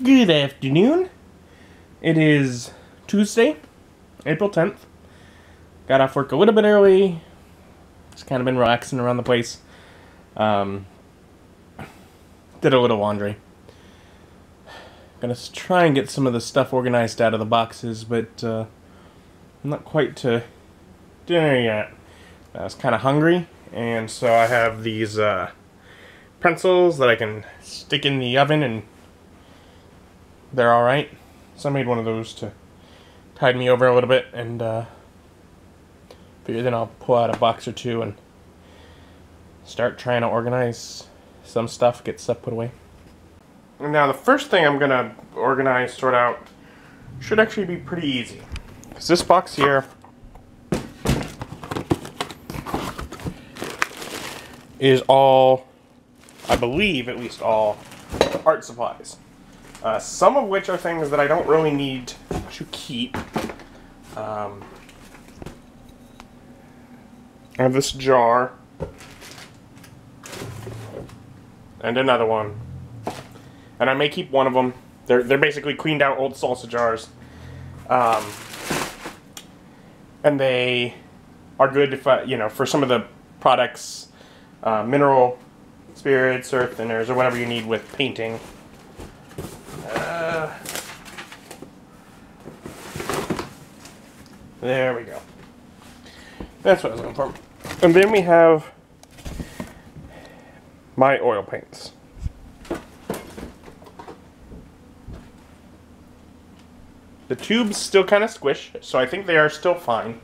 Good afternoon. It is Tuesday, April 10th. Got off work a little bit early. Just kind of been relaxing around the place. Did a little laundry. Gonna try and get some of the stuff organized out of the boxes, but I'm not quite to dinner yet. I was kind of hungry, and so I have these pretzels that I can stick in the oven, and they're alright. So I made one of those to tide me over a little bit, and figure then I'll pull out a box or two and start trying to organize some stuff, get stuff put away. Now the first thing I'm gonna organize, sort out, should actually be pretty easy. Because this box here is all, I believe at least all, art supplies. Some of which are things that I don't really need to keep. I have this jar. And another one. And I may keep one of them. They're basically cleaned out old salsa jars. And they are good if for some of the products, mineral spirits, earth thinners, or whatever you need with painting. There we go. That's what I was looking for. And then we have my oil paints. The tube's still kind of squished, so I think they are still fine.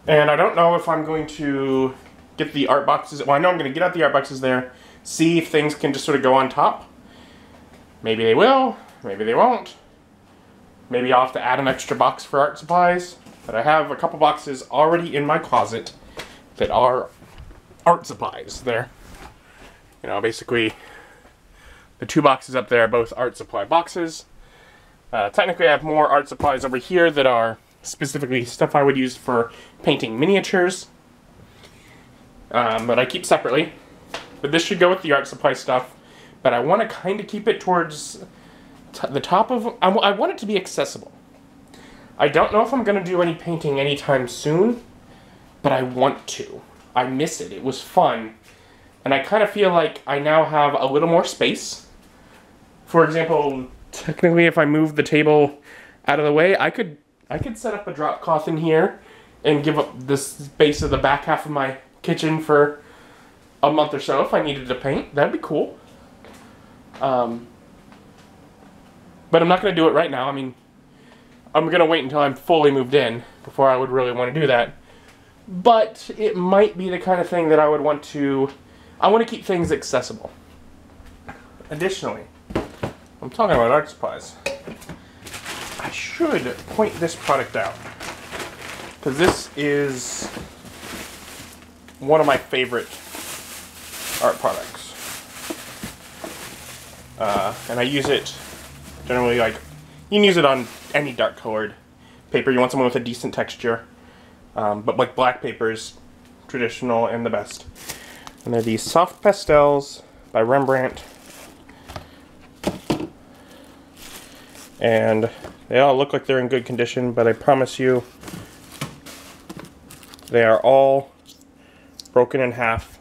And I don't know if I'm going to get the art boxes. Well, I know I'm going to get out the art boxes there, see if things can just sort of go on top. Maybe they will, maybe they won't. Maybe I'll have to add an extra box for art supplies. But I have a couple boxes already in my closet that are art supplies there. You know, basically, the two boxes up there are both art supply boxes. Technically, I have more art supplies over here that are specifically stuff I would use for painting miniatures. But I keep separately. But this should go with the art supply stuff. But I want to kind of keep it towards the top of... I want it to be accessible. I don't know if I'm going to do any painting anytime soon, but I want to. I miss it. It was fun. And I kind of feel like I now have a little more space. For example, technically if I move the table out of the way, I could set up a drop cloth in here and give up this space of the back half of my kitchen for a month or so if I needed to paint. That'd be cool. But I'm not going to do it right now. I mean, I'm going to wait until I'm fully moved in before I would really want to do that. But it might be the kind of thing that I would want to... I want to keep things accessible. Additionally, I'm talking about art supplies. I should point this product out. Because this is one of my favorite art products. And I use it generally, like, you can use it on any dark colored paper. You want someone with a decent texture. But like black paper is traditional and the best. And they're these soft pastels by Rembrandt. And they all look like they're in good condition, but I promise you they are all broken in half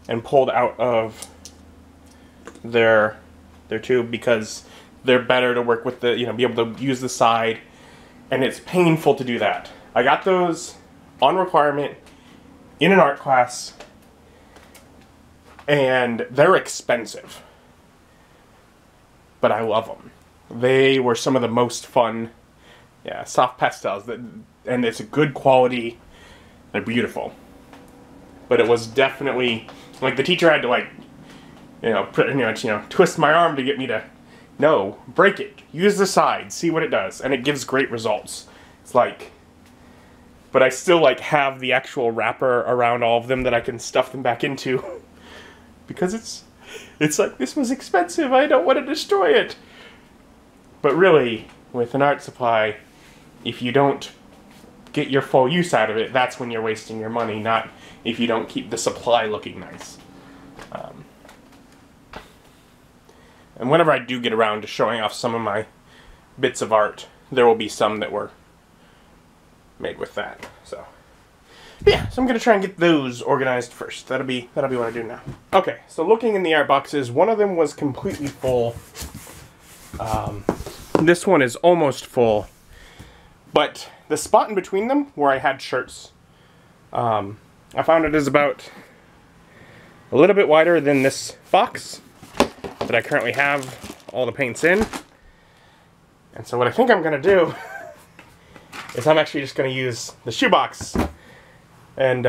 and pulled out of their tube because they're better to work with the, be able to use the side, and it's painful to do that. I got those on requirement in an art class, and they're expensive, but I love them. They were some of the most fun, soft pastels, and it's a good quality. They're beautiful, but it was definitely like the teacher had to twist my arm to get me to break it, use the side, see what it does, and it gives great results. It's like, but I still have the actual wrapper around all of them that I can stuff them back into because it's like, this was expensive, I don't want to destroy it. But really, with an art supply, if you don't get your full use out of it, that's when you're wasting your money, not if you don't keep the supply looking nice. And whenever I do get around to showing off some of my bits of art, there will be some that were made with that. So yeah, so I'm gonna try and get those organized first. That'll be what I do now. Okay, so looking in the art boxes, one of them was completely full. This one is almost full, but the spot in between them where I had shirts, I found it is about a little bit wider than this box that I currently have all the paints in. And so what I think I'm gonna do is I'm actually just gonna use the shoebox and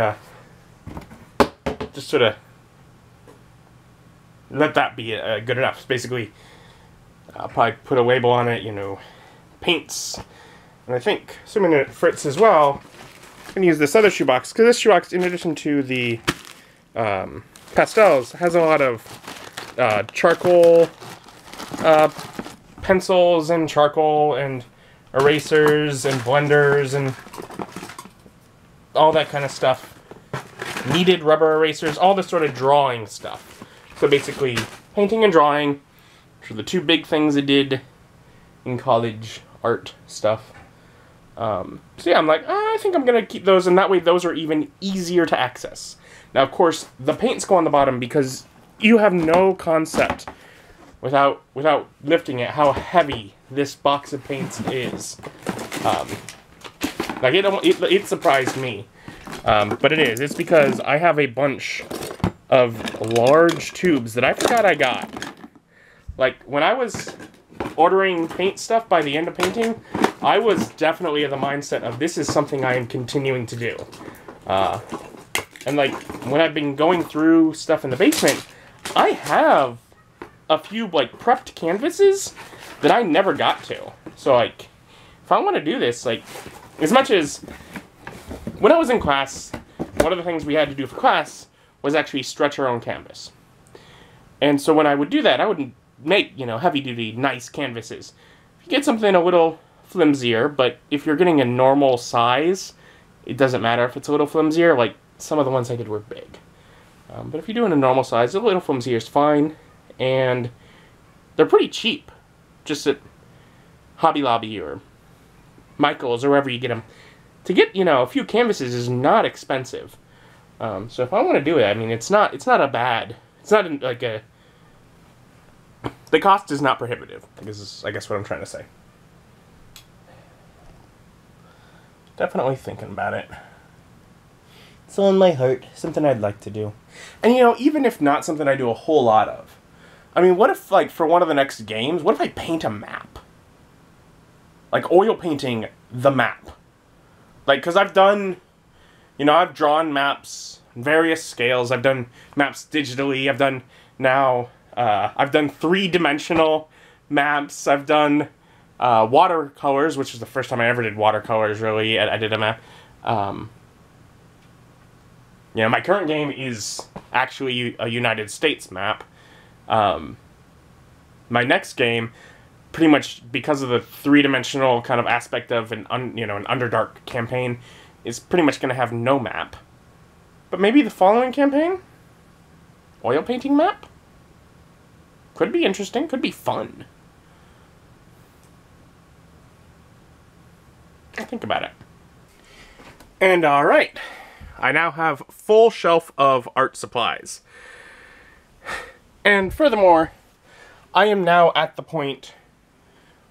just sort of let that be good enough. Basically, I'll probably put a label on it, you know, paints. And I think, assuming it fits as well, I'm going to use this other shoebox, because this shoebox, in addition to the pastels, has a lot of charcoal pencils and charcoal and erasers and blenders and all that kind of stuff. Kneaded rubber erasers, all this sort of drawing stuff. So basically, painting and drawing are the two big things I did in college art stuff. So yeah, I'm like, I think I'm gonna keep those, and that way those are even easier to access. Now, of course, the paints go on the bottom because you have no concept without lifting it how heavy this box of paints is. Like it surprised me, but it is. It's because I have a bunch of large tubes that I forgot I got. Like when I was ordering paint stuff by the end of painting, I was definitely of the mindset of this is something I am continuing to do. And like when I've been going through stuff in the basement, I have a few like prepped canvases that I never got to. So like if I want to do this, like as much as when I was in class, one of the things we had to do for class was actually stretch our own canvas. And so when I would do that, I would make, you know, heavy-duty, nice canvases. If you get something a little flimsier, but if you're getting a normal size, it doesn't matter if it's a little flimsier. Like, some of the ones I did were big. But if you're doing a normal size, a little flimsier is fine. And they're pretty cheap. Just at Hobby Lobby or Michael's or wherever you get them. To get, you know, a few canvases is not expensive. So if I want to do it, I mean, it's not a bad, it's not like a, the cost is not prohibitive, I guess what I'm trying to say. Definitely thinking about it. It's on my heart, something I'd like to do. And you know, even if not something I do a whole lot of, I mean, what if, like, for one of the next games, what if I paint a map? Like, oil painting the map. Like, because I've done, you know, I've drawn maps in various scales. I've done maps digitally. I've done now, I've done three-dimensional maps. I've done watercolors, which is the first time I ever did watercolors, really. I did a map. You know, my current game is actually a United States map. My next game, pretty much because of the three-dimensional kind of aspect of an Underdark campaign, is pretty much going to have no map. But maybe the following campaign? Oil painting map? Could be interesting, could be fun. I'll think about it. And alright, I now have full shelf of art supplies. And furthermore, I am now at the point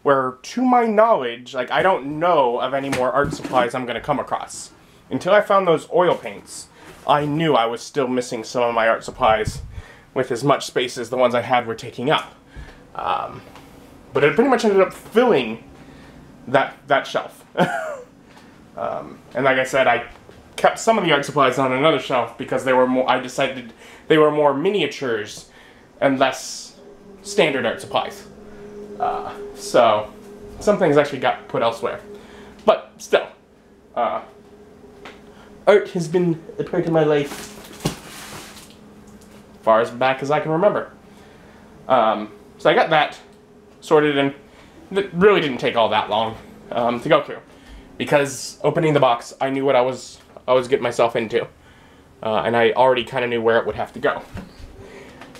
where, to my knowledge, like, I don't know of any more art supplies I'm going to come across. Until I found those oil paints, I knew I was still missing some of my art supplies with as much space as the ones I had were taking up. But it pretty much ended up filling that shelf. And like I said, I kept some of the art supplies on another shelf because they were more, I decided they were more miniatures and less standard art supplies. So some things actually got put elsewhere. But still, art has been a part of my life far as back as I can remember. So I got that sorted, and it really didn't take all that long to go through. Because opening the box, I knew what I was getting myself into. And I already kind of knew where it would have to go.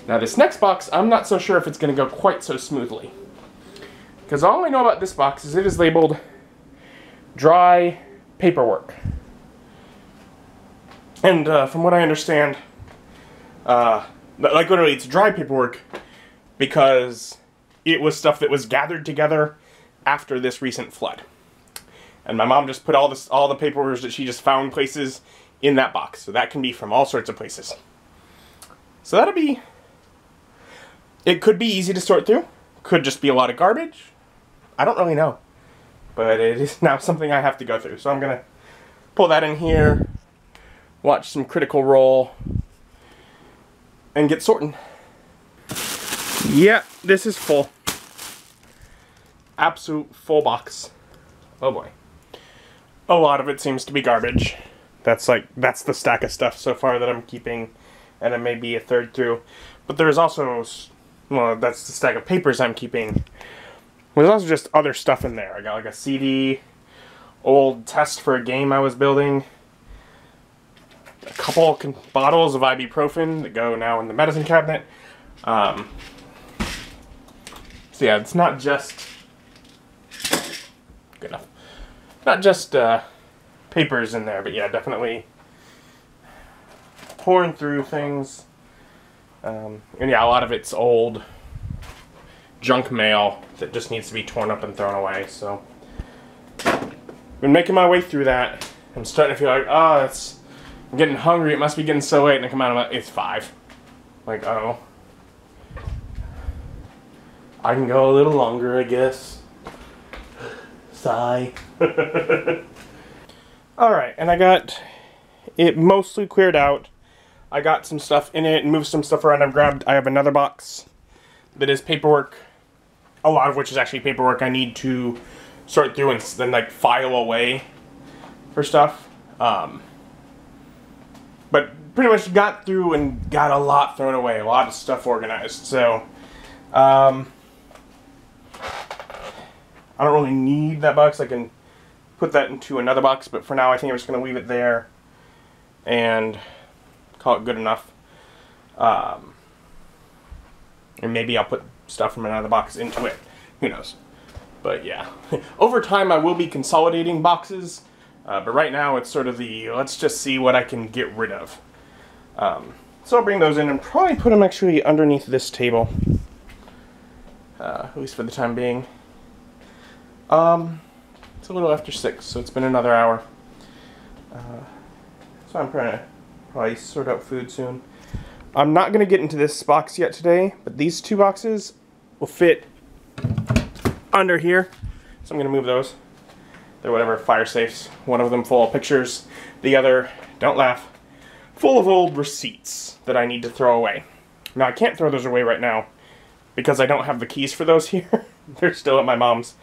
Now this next box, I'm not so sure if it's going to go quite so smoothly. Because all I know about this box is it is labeled dry paperwork. And from what I understand, like literally it's dry paperwork because it was stuff that was gathered together after this recent flood. And my mom just put all the paperwork that she just found places in that box. So that can be from all sorts of places. So that'll be... It could be easy to sort through. Could just be a lot of garbage. I don't really know. But it is now something I have to go through. So I'm going to pull that in here, watch some Critical Role, and get sorting. Yeah, this is full. Absolute full box. Oh boy. A lot of it seems to be garbage. That's the stack of stuff so far that I'm keeping, and it may be a third through. But there's also, well, that's the stack of papers I'm keeping. There's also just other stuff in there. I got like a CD, old test for a game I was building, a couple bottles of ibuprofen that go now in the medicine cabinet. So yeah, it's not just... Good enough. Not just papers in there, but yeah, definitely pouring through things. And yeah, a lot of it's old junk mail that just needs to be torn up and thrown away. So been making my way through that. I'm starting to feel like, oh, I'm getting hungry. It must be getting so late. And I come out and it's 5. Like, oh, I can go a little longer, I guess. Sigh. Alright, and I got it mostly cleared out. I got some stuff in it and moved some stuff around. I have another box that is paperwork, a lot of which is actually paperwork I need to sort through and then like file away for stuff. But pretty much got through and got a lot thrown away, a lot of stuff organized. So I don't really need that box. I can put that into another box, but for now I think I'm just going to leave it there and call it good enough. And maybe I'll put stuff from another box into it. Who knows? But yeah. Over time I will be consolidating boxes, but right now it's sort of the, let's just see what I can get rid of. So I'll bring those in and probably put them actually underneath this table. At least for the time being. It's a little after 6, so it's been another hour. So I'm trying to probably sort out food soon. I'm not going to get into this box yet today, but these 2 boxes will fit under here. So I'm going to move those. They're whatever, fire safes. One of them full of pictures. The other, don't laugh, full of old receipts that I need to throw away. Now I can't throw those away right now because I don't have the keys for those here. They're still at my mom's.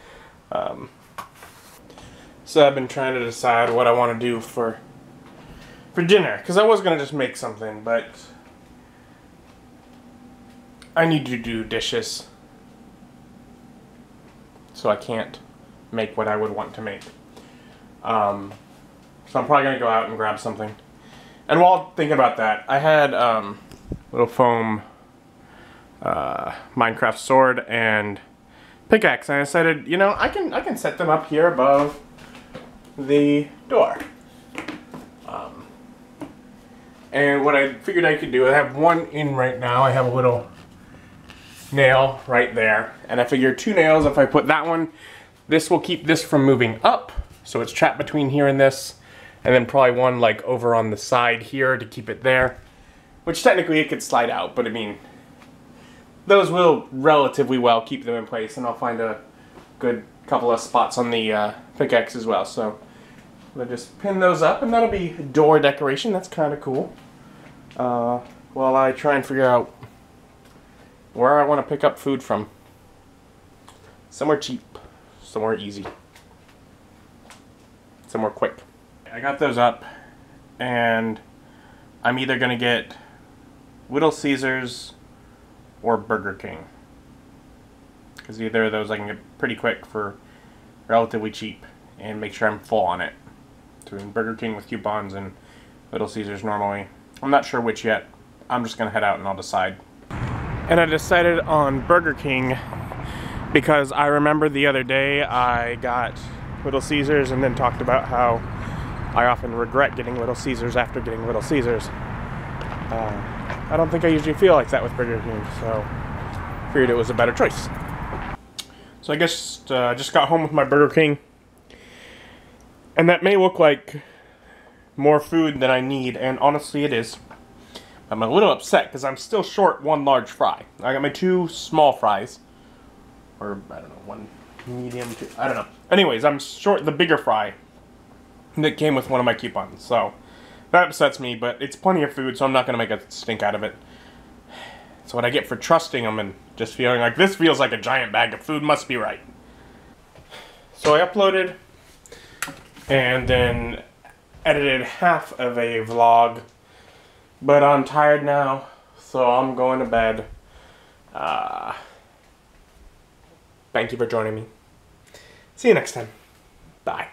So I've been trying to decide what I want to do for dinner, because I was going to just make something, but I need to do dishes, so I can't make what I would want to make. So I'm probably going to go out and grab something. And while thinking about that, I had little foam Minecraft sword and pickaxe, and I decided, you know, I can set them up here above the door. And what I figured I could do, I have one in right now. I have a little nail right there, and I figured 2 nails, if I put that one, this will keep this from moving up, so it's trapped between here and this, and then probably one like over on the side here to keep it there, which technically it could slide out, but I mean, those will relatively well keep them in place, and I'll find a good couple of spots on the pickaxe as well. So I'll just pin those up, and that'll be door decoration. That's kind of cool. While I try and figure out where I want to pick up food from. Somewhere cheap, somewhere easy, somewhere quick. I got those up, and I'm either going to get Little Caesars or Burger King, because either of those I can get pretty quick for relatively cheap and make sure I'm full on it. So in Burger King with coupons and Little Caesars normally. I'm not sure which yet. I'm just going to head out and I'll decide. And I decided on Burger King because I remember the other day I got Little Caesars and then talked about how I often regret getting Little Caesars after getting Little Caesars. I don't think I usually feel like that with Burger King, so figured it was a better choice. So I guess just got home with my Burger King, and that may look like more food than I need, and honestly it is. I'm a little upset because I'm still short one large fry. I got my 2 small fries, or I don't know, 1 medium, 2, I don't know. Anyways, I'm short the bigger fry that came with one of my coupons, so that upsets me, but it's plenty of food, so I'm not going to make a stink out of it. It's what I get for trusting them and just feeling like this feels like a giant bag of food, must be right. So I uploaded and then edited half of a vlog, but I'm tired now, so I'm going to bed. Thank you for joining me. See you next time. Bye.